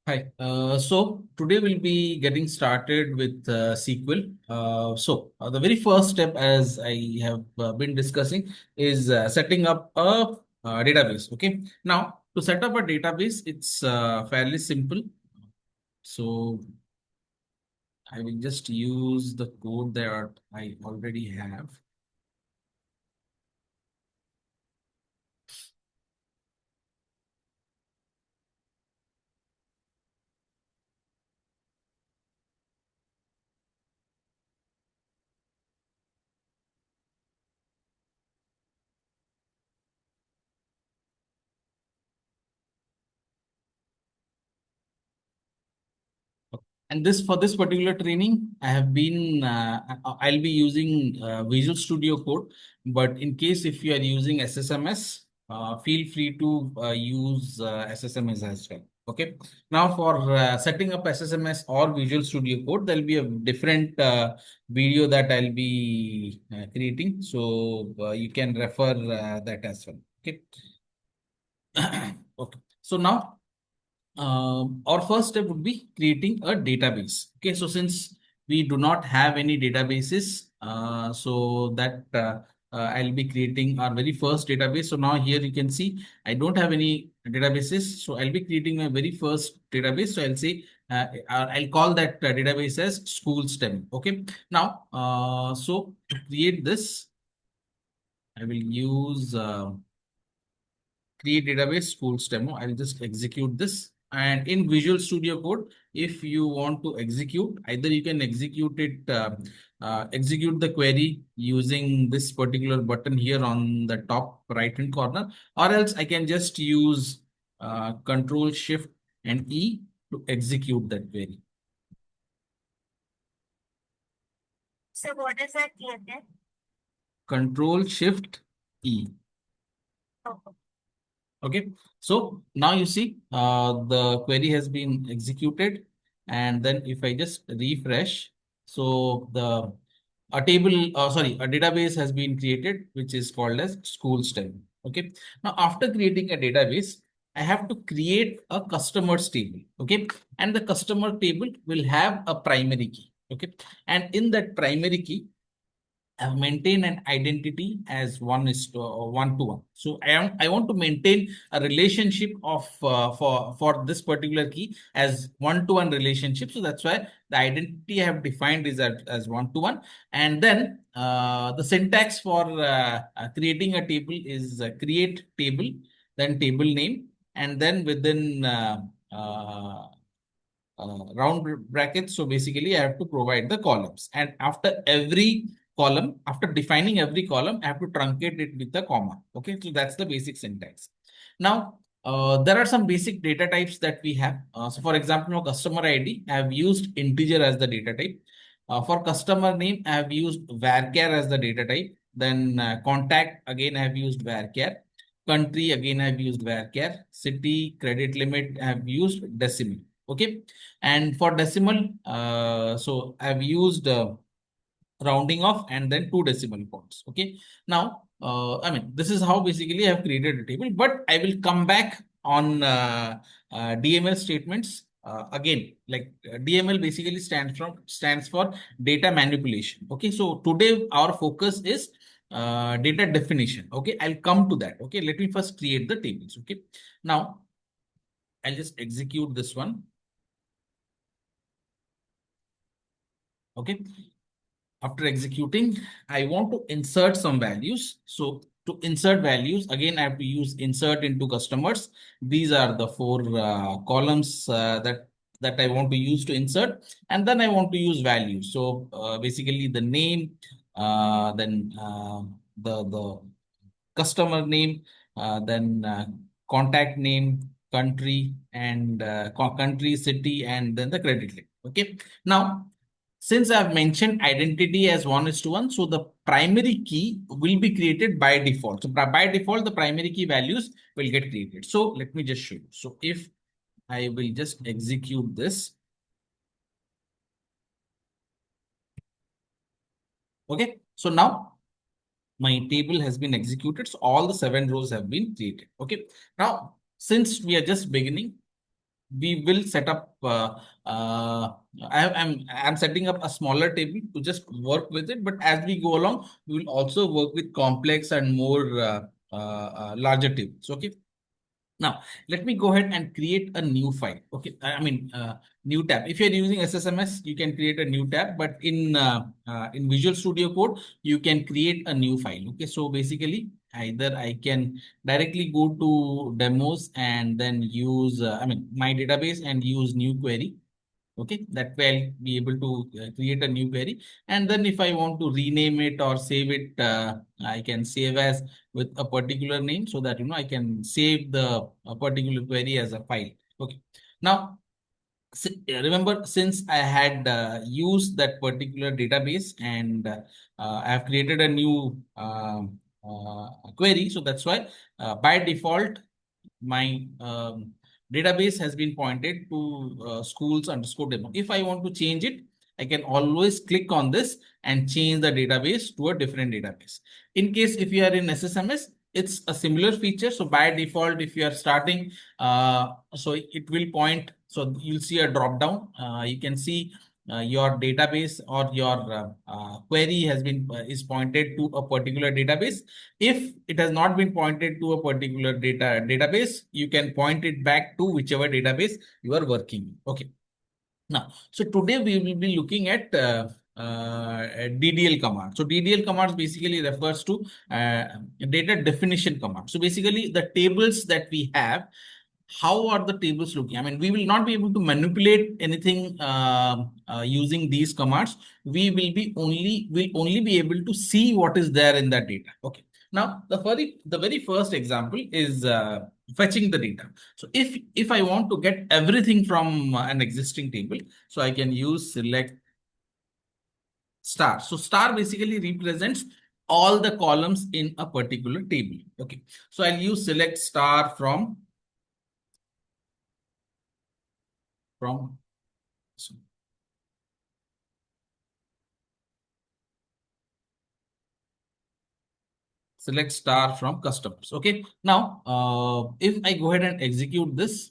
Hi. So today we'll be getting started with SQL. The very first step, as I have been discussing, is setting up a database. Okay. Now, to set up a database, it's fairly simple. So I will just use the code that I already have. And this for this particular training, I'll be using Visual Studio Code. But in case if you are using SSMS, feel free to use SSMS as well. Okay. Now for setting up SSMS or Visual Studio Code, there'll be a different video that I'll be creating. So you can refer that as well. Okay. Okay. So now our first step would be creating a database. Okay, so since we do not have any databases, I'll be creating our very first database. So now here you can see I don't have any databases. So I'll be creating my very first database. So I'll say I'll call that database as school STEM. Okay, now so to create this, I will use create database schools demo. I'll just execute this. And in Visual Studio Code, if you want to execute, either you can execute the query using this particular button here on the top right hand corner, or else I can just use Control Shift and E to execute that query. So what is that again? Control Shift E. Okay. Okay, so now you see the query has been executed, and then if I just refresh, so a database has been created, which is called as school STEM. Okay, now after creating a database, I have to create a customers table. Okay, and the customer table will have a primary key. Okay, and in that primary key, I've maintained an identity as 1 to 1. So I want to maintain a relationship of for this particular key as 1 to 1 relationship. So that's why the identity I have defined is as 1 to 1. And then the syntax for creating a table is create table, then table name, and then within round brackets. So basically, I have to provide the columns. And after every column, after defining every column, I have to truncate it with a comma. Okay, so that's the basic syntax. Now, there are some basic data types that we have. So for example, customer ID, I have used integer as the data type. For customer name, I have used varchar as the data type. Then contact, again, I have used varchar. Country, again, I have used varchar. City, credit limit, I have used decimal. Okay, and for decimal, so I've used rounding off and then 2 decimal points. Okay, now I mean this is how basically I have created a table, but I will come back on DML statements again. Like DML basically stands for data manipulation. Okay, so today our focus is data definition. Okay, I'll come to that. Okay, let me first create the tables. Okay, now I'll just execute this one. Okay, after executing, I want to insert some values. So to insert values, again, I have to use insert into customers. These are the 4 columns that I want to use to insert. And then I want to use values. So basically the name, then the customer name, then contact name, country, and country, city, and then the credit limit. Okay. Now, since I've mentioned identity as 1:1, so the primary key will be created by default. So by default, the primary key values will get created. So let me just show you. So if I will just execute this. Okay. So now my table has been executed. So all the 7 rows have been created. Okay. Now, since we are just beginning, we will set up. I'm setting up a smaller table to just work with it. But as we go along, we will also work with complex and more larger tables. Okay. Now, let me go ahead and create a new file. Okay, new tab. If you're using SSMS, you can create a new tab, but in Visual Studio Code, you can create a new file. Okay, so basically, either I can directly go to demos and then use, my database and use new query. Okay, that way I'll be able to create a new query. And then if I want to rename it or save it, I can save as with a particular name so that, I can save the particular query as a file. Okay. Now, remember, since I had used that particular database and I have created a new query. So that's why by default, my database has been pointed to schools underscore demo. If I want to change it, I can always click on this and change the database to a different database. In case if you are in SSMS, it's a similar feature. So by default, if you are starting, so it will point. So you'll see a drop down. You can see your database or your query has been is pointed to a particular database. If it has not been pointed to a particular database, you can point it back to whichever database you are working. Okay. Now, so today we will be looking at DDL command. So DDL commands basically refers to data definition command. So basically the tables that we have, how are the tables looking? I mean, we will not be able to manipulate anything using these commands. Will only be able to see what is there in that data. Okay. Now, the very first example is fetching the data. So if I want to get everything from an existing table, so I can use select star. So star basically represents all the columns in a particular table. Okay. So I'll use select star from so select star from customers. Okay. Now, if I go ahead and execute this,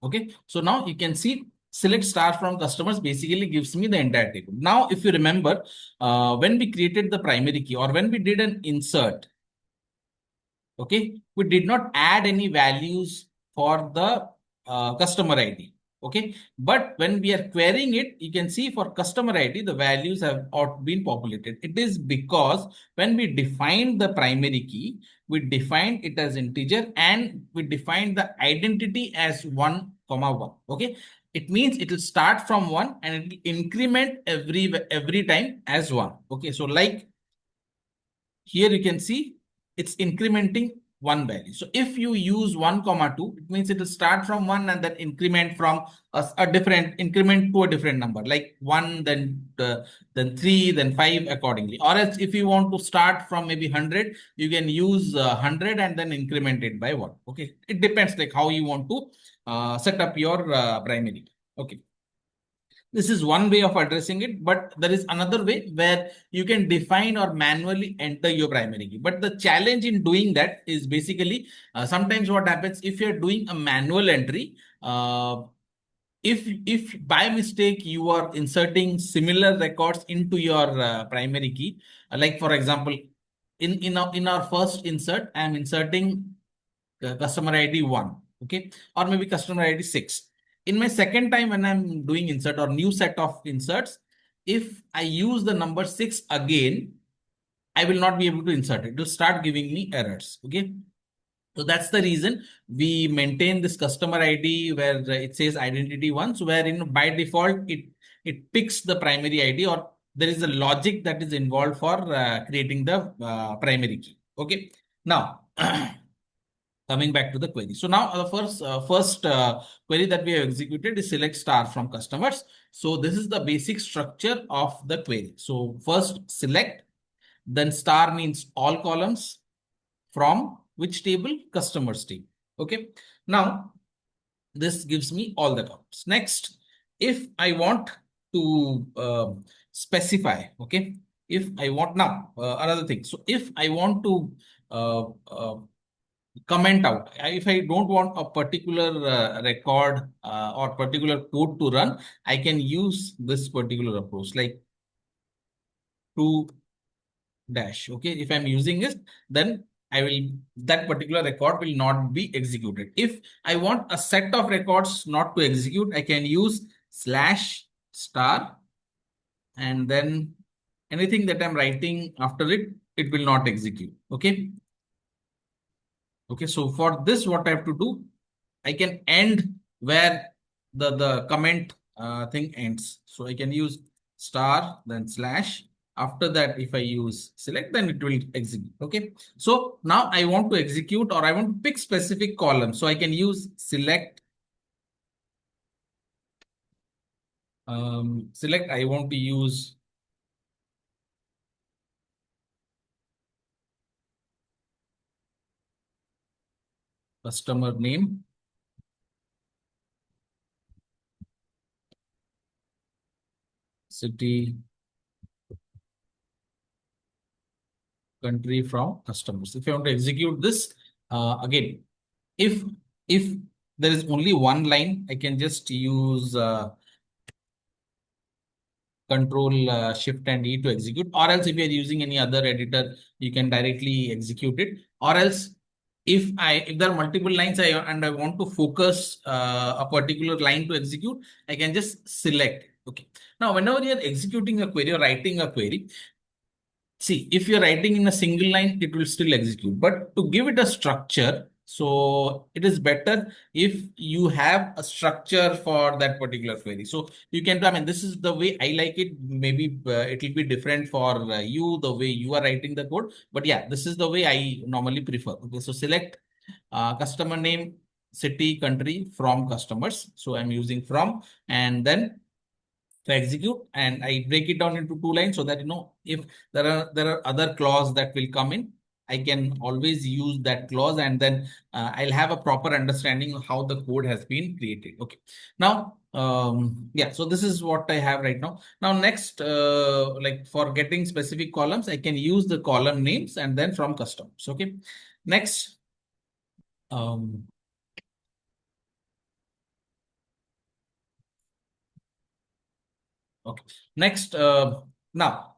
okay. So now you can see select star from customers basically gives me the entire table. Now, if you remember, when we created the primary key or when we did an insert, okay, we did not add any values for the customer ID. Okay, but when we are querying it, you can see for customer ID, the values have been populated. It is because when we defined the primary key, we defined it as integer and we defined the identity as 1, 1. Okay, it means it will start from 1 and it will increment every time as 1. Okay, so like here you can see it's incrementing one value. So if you use 1, 2, it means it will start from 1 and then increment from a different increment to a different number, like 1, then 3, then 5 accordingly. Or else if you want to start from maybe 100, you can use 100 and then increment it by 1. Okay, it depends like how you want to set up your primary. Okay. This is one way of addressing it, but there is another way where you can define or manually enter your primary key. But the challenge in doing that is basically sometimes what happens if you're doing a manual entry, if by mistake you are inserting similar records into your primary key, like for example, in our first insert, I am inserting customer ID 1, okay, or maybe customer ID 6. In my second time when I'm doing insert or new set of inserts, if I use the number 6 again, I will not be able to insert it. It will start giving me errors. Okay. So that's the reason we maintain this customer ID where it says identity once, where by default it picks the primary ID or there is a logic that is involved for creating the primary key. Okay. Now, coming back to the query. So now the first query that we have executed is select star from customers. So this is the basic structure of the query. So first select, then star means all columns from which table? Customers table. Okay. Now this gives me all the columns. Next, if I want to specify, okay, if I want now another thing. So if I want to comment out. If I don't want a particular record or particular code to run, I can use this particular approach like to dash. Okay, if I'm using it, then I will that particular record will not be executed. If I want a set of records not to execute, I can use slash star, and then anything that I'm writing after it, it will not execute. Okay. Okay, so for this, what I have to do, I can end where the comment thing ends. So I can use star, then slash. After that, if I use select, then it will execute. Okay. So now I want to execute or I want to pick specific column. So I can use select. Select. I want to use customer name, city, country from customers. If I want to execute this, again, if if there is only one line, I can just use control shift and E to execute, or else if you are using any other editor, you can directly execute it. Or else if there are multiple lines and I want to focus a particular line to execute, I can just select. Okay. Now, whenever you're executing a query or writing a query, see, if you're writing in a single line, it will still execute. But to give it a structure, so it is better if you have a structure for that particular query. So you can, I mean, this is the way I like it. Maybe it will be different for you, the way you are writing the code. But yeah, this is the way I normally prefer. Okay, so select customer name, city, country from customers. So I'm using from, and then to execute, and I break it down into two lines so that if there are other clause that will come in, I can always use that clause, and then I'll have a proper understanding of how the code has been created. Okay. Now, yeah, so this is what I have right now. Now, next, like for getting specific columns, I can use the column names and then from customers. Okay. Next, um, okay. Next, now,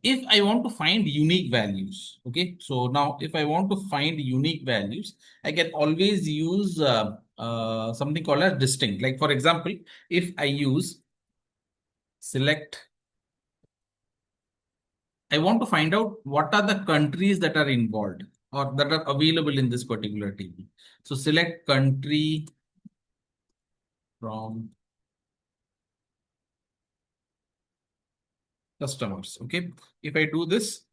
if I want to find unique values, okay. So now, if I want to find unique values, I can always use something called as distinct. Like for example, if I use select, I want to find out what are the countries that are involved or that are available in this particular table. So select country from customers. Okay. If I do this,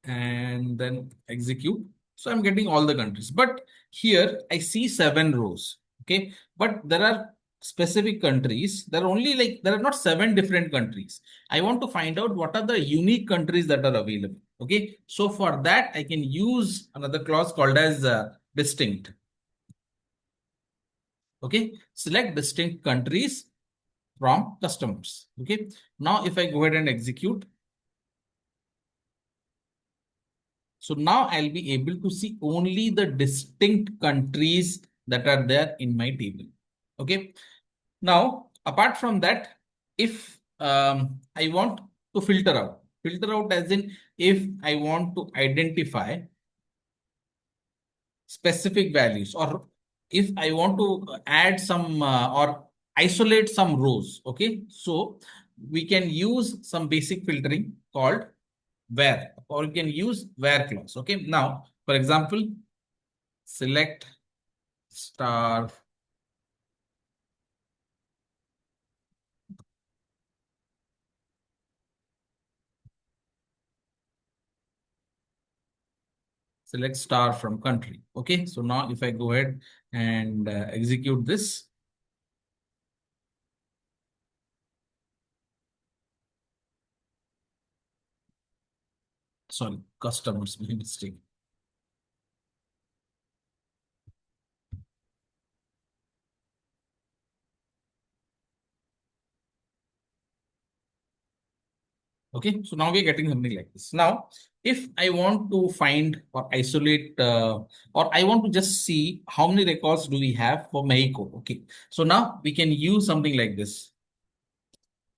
and then execute. So I'm getting all the countries. But here I see 7 rows. Okay. But there are specific countries. There are only like, there are not 7 different countries. I want to find out what are the unique countries that are available. Okay. So for that, I can use another clause called as distinct. Okay. Select distinct countries from customers. Okay. Now, if I go ahead and execute, so now I'll be able to see only the distinct countries that are there in my table. Okay. Now, apart from that, if I want to filter out as in if I want to identify specific values, or if I want to add some or isolate some rows. Okay. So we can use some basic filtering called where, or you can use where clause. Okay. Now, for example, select star, select star from country. Okay. So now if I go ahead and execute this, sorry, customers, my mistake. Okay, so now we're getting something like this. Now, if I want to find or isolate, or I want to just see how many records do we have for Mexico. Okay, so now we can use something like this,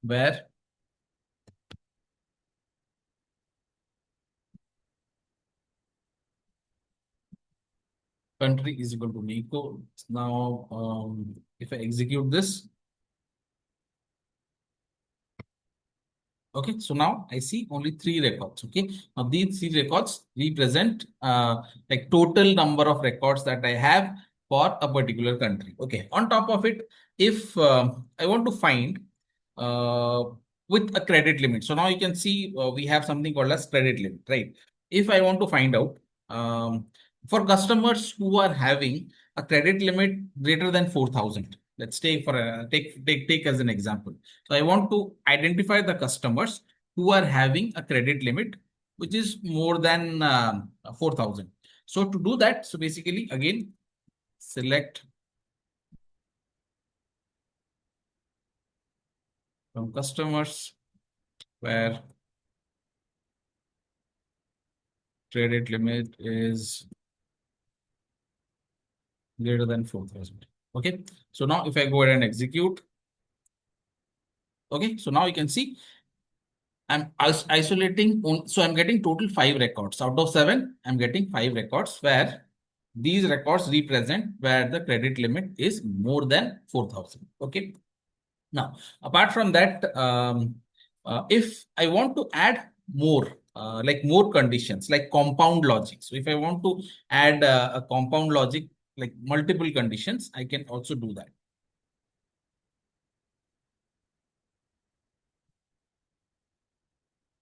where country is equal to Mexico. Now, if I execute this, okay, so now I see only three records. Okay, now these three records represent like total number of records that I have for a particular country. Okay, on top of it, if I want to find uh, with a credit limit, so now you can see we have something called as credit limit, right? If I want to find out for customers who are having a credit limit greater than 4,000, let's take for a, take as an example. So I want to identify the customers who are having a credit limit which is more than 4,000. So to do that, so basically again, select from customers where credit limit is greater than 4,000. Okay. So now if I go ahead and execute, okay, so now you can see I'm isolating, so I'm getting total 5 records out of 7. I'm getting 5 records where these records represent where the credit limit is more than 4,000. Okay. Now, apart from that, if I want to add more, like more conditions, like compound logic. So if I want to add a compound logic, like multiple conditions, I can also do that.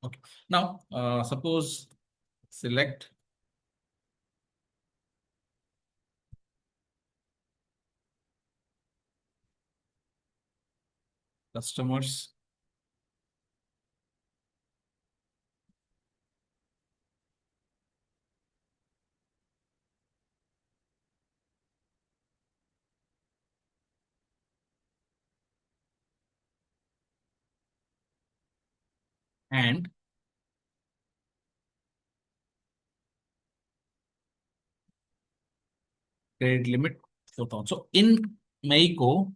Okay. Now, suppose select customers and credit limit 4,000. So in Mexico,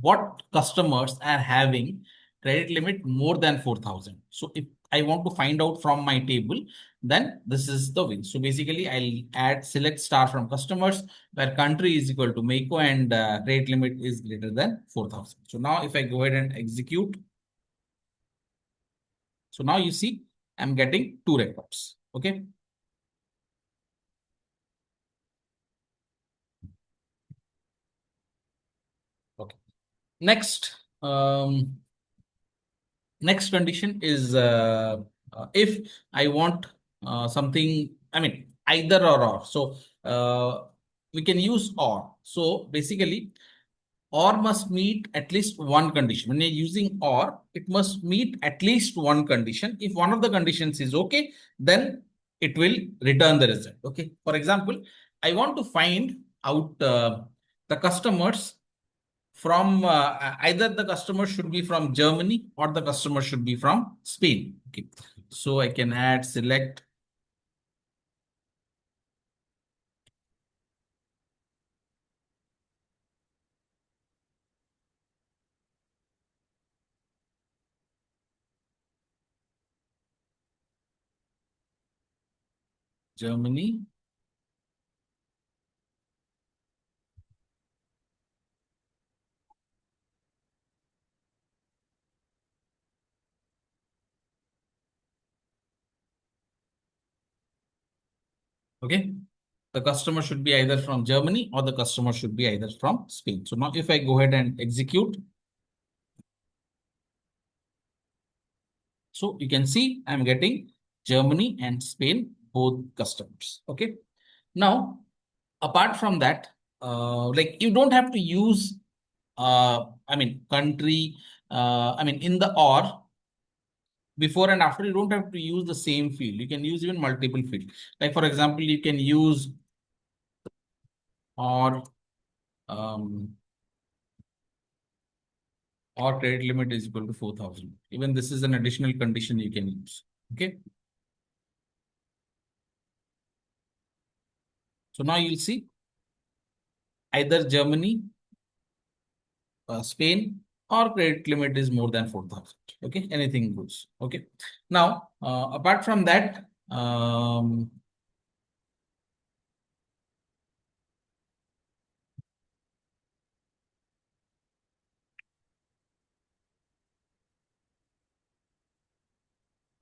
what customers are having credit limit more than 4,000. So if I want to find out from my table, then this is the win. So basically I'll add select star from customers where country is equal to Mexico and credit limit is greater than 4,000. So now if I go ahead and execute, so now you see I'm getting 2 records. Okay. Okay. Next, next condition is if I want something, I mean, either or. So we can use or. So basically, or must meet at least one condition. When you're using or, it must meet at least one condition. If one of the conditions is okay, then it will return the result. Okay. For example, I want to find out the customers from either the customer should be from Germany or the customer should be from Spain. Okay. So I can add select Germany. Okay. The customer should be either from Germany or the customer should be either from Spain. So now if I go ahead and execute, so you can see I'm getting Germany and Spain, both customers. Okay. Now, apart from that, like you don't have to use, I mean, country, I mean, in the or, before and after, you don't have to use the same field. You can use even multiple fields. Like for example, you can use or um, or credit limit is equal to 4,000. Even this is an additional condition you can use. Okay. So now you'll see either Germany, Spain, or credit limit is more than 4,000. Okay, anything goes. Okay. Now, apart from that,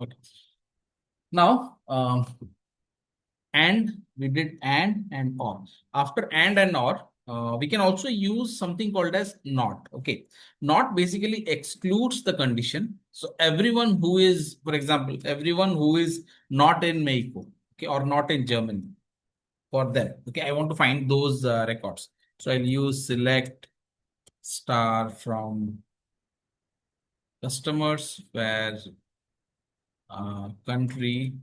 okay. Now, and we did and or. After and or, we can also use something called as not. Okay, not basically excludes the condition. So everyone who is, for example, everyone who is not in Mexico, okay, or not in Germany, for them. Okay, I want to find those records. So I'll use select star from customers where country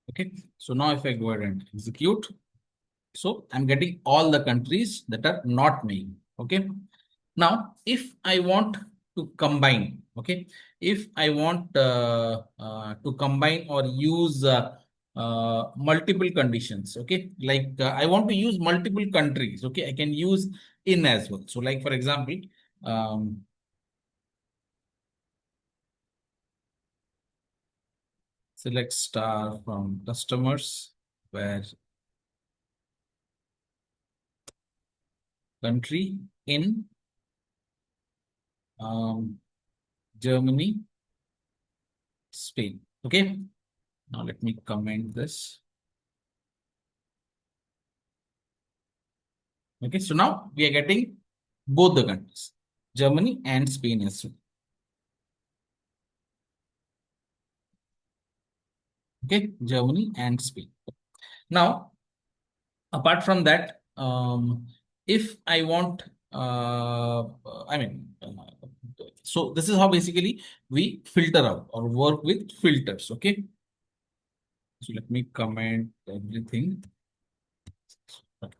okay. So now if I go ahead and execute, so I'm getting all the countries that are not named. Okay. Now, if I want to combine, okay, if I want to combine or use multiple conditions, okay, like I want to use multiple countries, okay, I can use in as well. So, like for example, um, select star from customers where country in um, Germany, Spain. Okay. Now let me comment this. Okay. So now we are getting both the countries, Germany and Spain as well. Okay. Germany and Spain. Now, apart from that, if I want, I mean, so this is how basically we filter out or work with filters. Okay. So let me comment everything. Okay.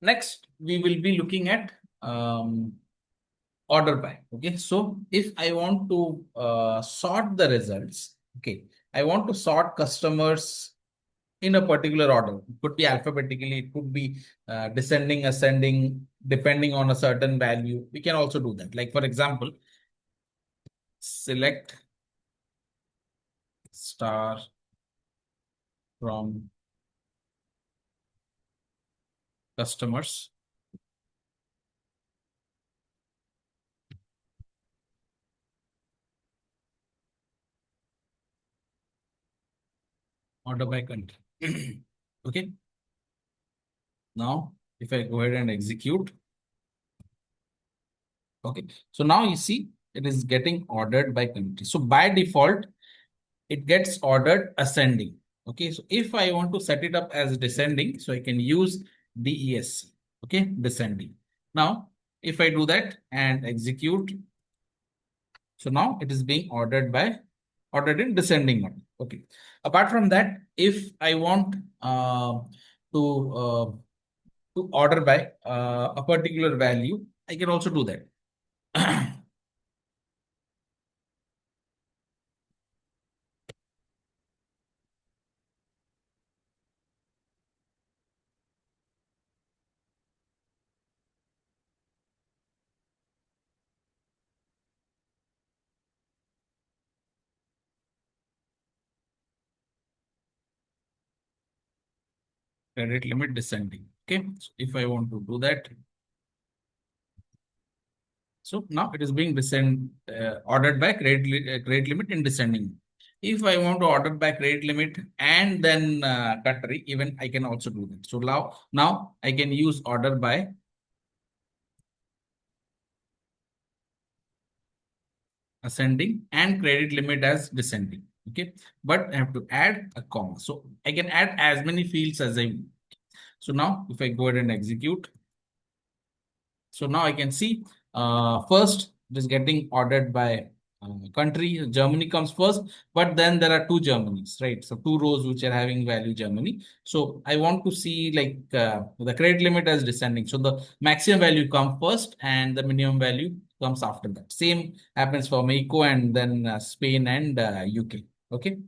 Next, we will be looking at order by. Okay, so if I want to sort the results, okay, I want to sort customers in a particular order. It could be alphabetically, it could be descending, ascending, depending on a certain value. We can also do that. Like for example, select star from customers order by country. Okay, now if I go ahead and execute, okay, so now you see it is getting ordered by country. So by default, it gets ordered ascending. Okay, so if I want to set it up as descending, so I can use DESC. Okay, descending. Now, if I do that and execute, so now it is being ordered in descending order. Okay. Apart from that, if I want to uh, to order by a particular value, I can also do that. Credit limit descending. Okay, so if I want to do that, so now it is being ordered by credit limit in descending. If I want to order by credit limit and then country, even I can also do that. So now I can use order by ascending and credit limit as descending. Okay, but I have to add a comma. So I can add as many fields as I want. So now if I go ahead and execute, so now I can see first it is getting ordered by country. Germany comes first, but then there are two Germanys, right? So two rows which are having value Germany. So I want to see like the credit limit as descending. So the maximum value comes first and the minimum value comes after that. Same happens for Mexico and then Spain and UK. Okay.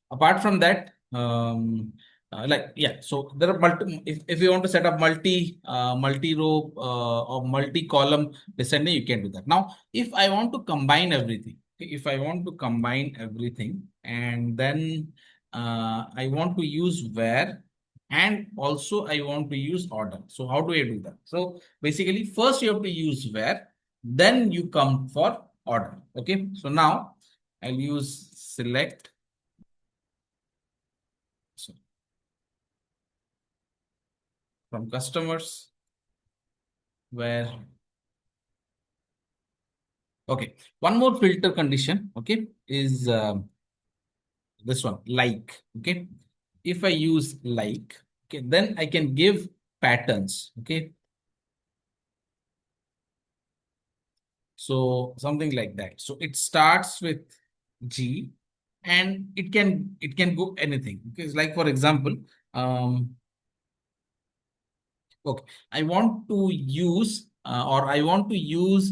Apart from that, like yeah, so there are if you want to set up multi row or multi column descending, you can do that. Now if I want to combine everything, okay, if I want to combine everything and then I want to use where and also I want to use order. So how do I do that? So basically first you have to use where, then you come for order. Okay, so now I'll use select. So from customers where, okay, one more filter condition, okay, is this one, like, okay. If I use like, okay, then I can give patterns, okay. So something like that. So it starts with G and it can go anything. Okay, it's like for example, okay, I want to use or I want to use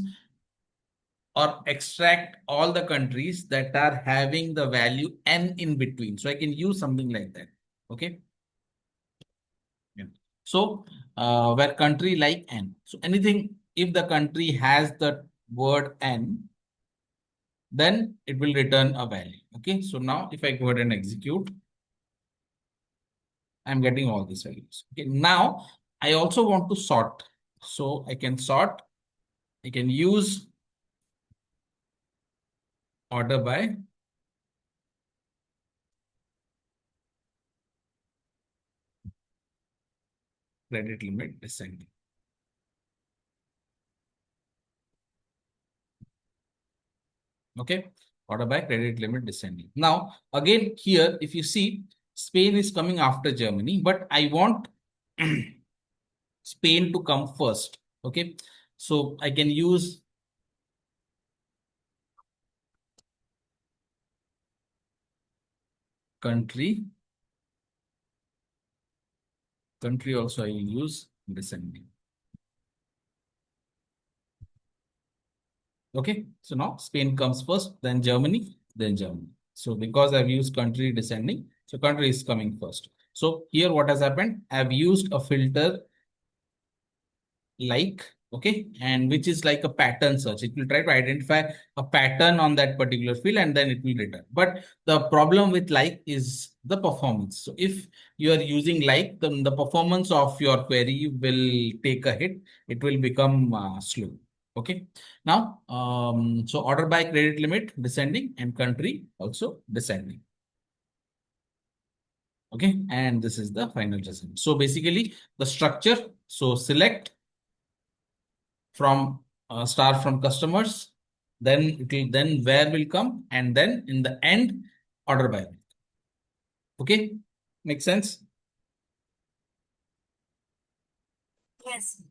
or extract all the countries that are having the value n in between. So I can use something like that. Okay. Yeah. So where country like n. So anything, if the country has the word n, then it will return a value. Okay. So now if I go ahead and execute, I'm getting all these values. Okay. Now I also want to sort. So I can sort, I can use order by credit limit descending. Okay, order by credit limit descending. Now, again, here, if you see, Spain is coming after Germany, but I want Spain to come first. Okay, so I can use country. Country also I will use descending. Okay, so now Spain comes first, then Germany, then Germany. So because I've used country descending, so country is coming first. So here what has happened? I've used a filter like, okay, and which is like a pattern search. It will try to identify a pattern on that particular field and then it will return. But the problem with like is the performance. So if you are using like, then the performance of your query will take a hit. It will become slow. Okay. Now, so order by credit limit descending and country also descending. Okay, and this is the final result. So basically the structure, so select from start from customers, then it will, then where will come, and then in the end order by. Okay, makes sense. Yes.